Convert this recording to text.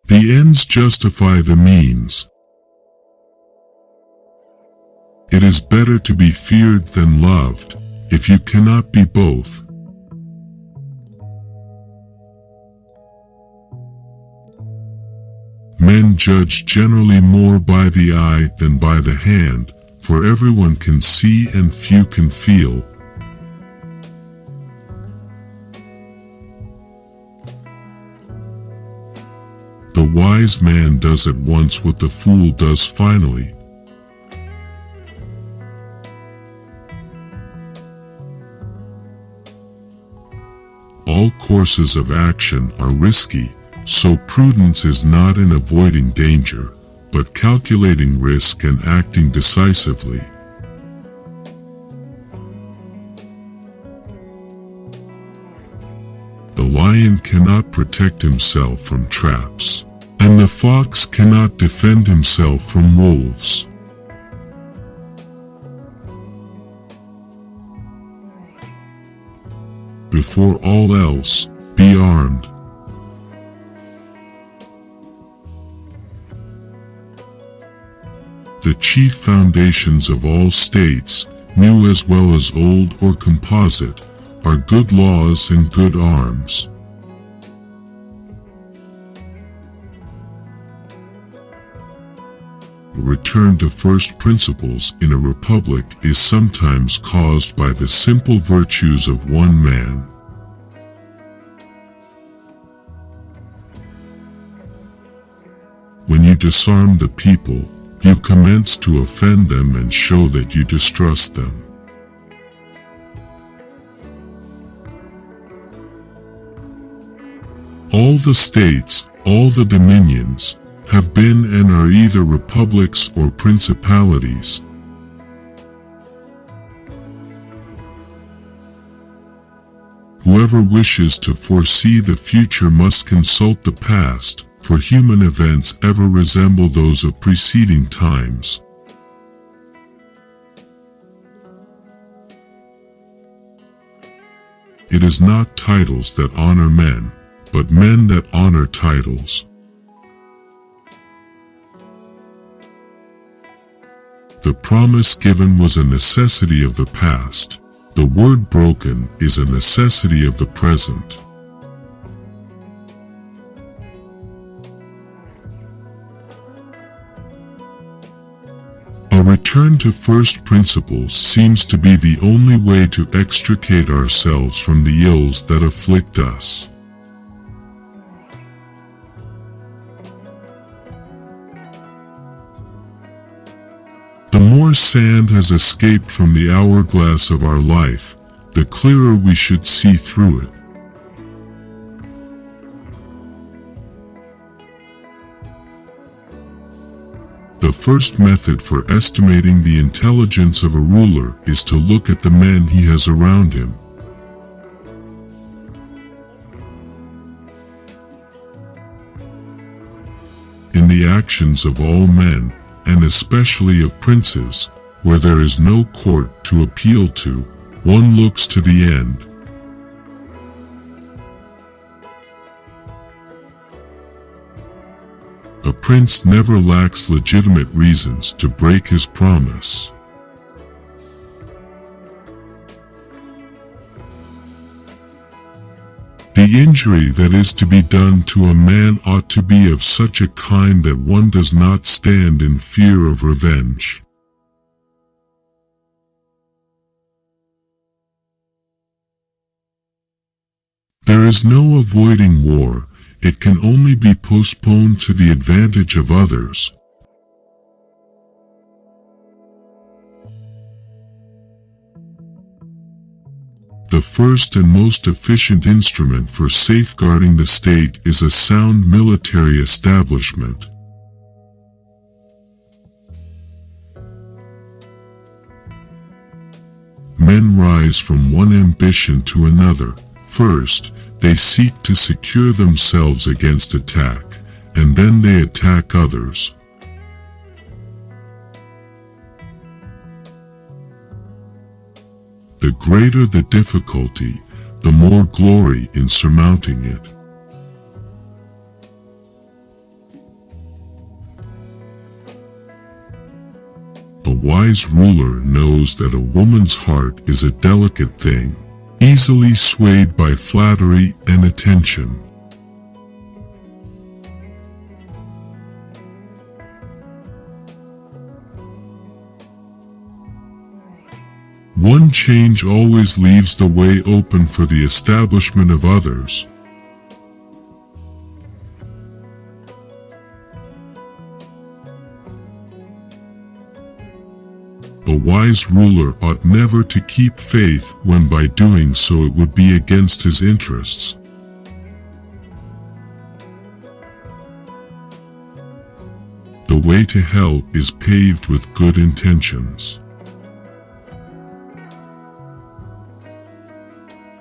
The ends justify the means. It is better to be feared than loved, if you cannot be both. Men judge generally more by the eye than by the hand, for everyone can see and few can feel. The wise man does at once what the fool does finally. All courses of action are risky, so prudence is not in avoiding danger, but calculating risk and acting decisively. The lion cannot protect himself from traps, and the fox cannot defend himself from wolves. Before all else, be armed. The chief foundations of all states, new as well as old or composite, are good laws and good arms. A return to first principles in a republic is sometimes caused by the simple virtues of one man. When you disarm the people, you commence to offend them and show that you distrust them. All the states, all the dominions, have been and are either republics or principalities. Whoever wishes to foresee the future must consult the past, for human events ever resemble those of preceding times. It is not titles that honor men, but men that honor titles. The promise given was a necessity of the past. The word broken is a necessity of the present. A return to first principles seems to be the only way to extricate ourselves from the ills that afflict us. The more sand has escaped from the hourglass of our life, the clearer we should see through it. The first method for estimating the intelligence of a ruler is to look at the men he has around him. In the actions of all men, and especially of princes, where there is no court to appeal to, one looks to the end. A prince never lacks legitimate reasons to break his promise. The injury that is to be done to a man ought to be of such a kind that one does not stand in fear of revenge. There is no avoiding war. It can only be postponed to the advantage of others. The first and most efficient instrument for safeguarding the state is a sound military establishment. Men rise from one ambition to another. First, they seek to secure themselves against attack, and then they attack others. The greater the difficulty, the more glory in surmounting it. A wise ruler knows that a woman's heart is a delicate thing, easily swayed by flattery and attention. One change always leaves the way open for the establishment of others. A wise ruler ought never to keep faith when by doing so it would be against his interests. The way to hell is paved with good intentions.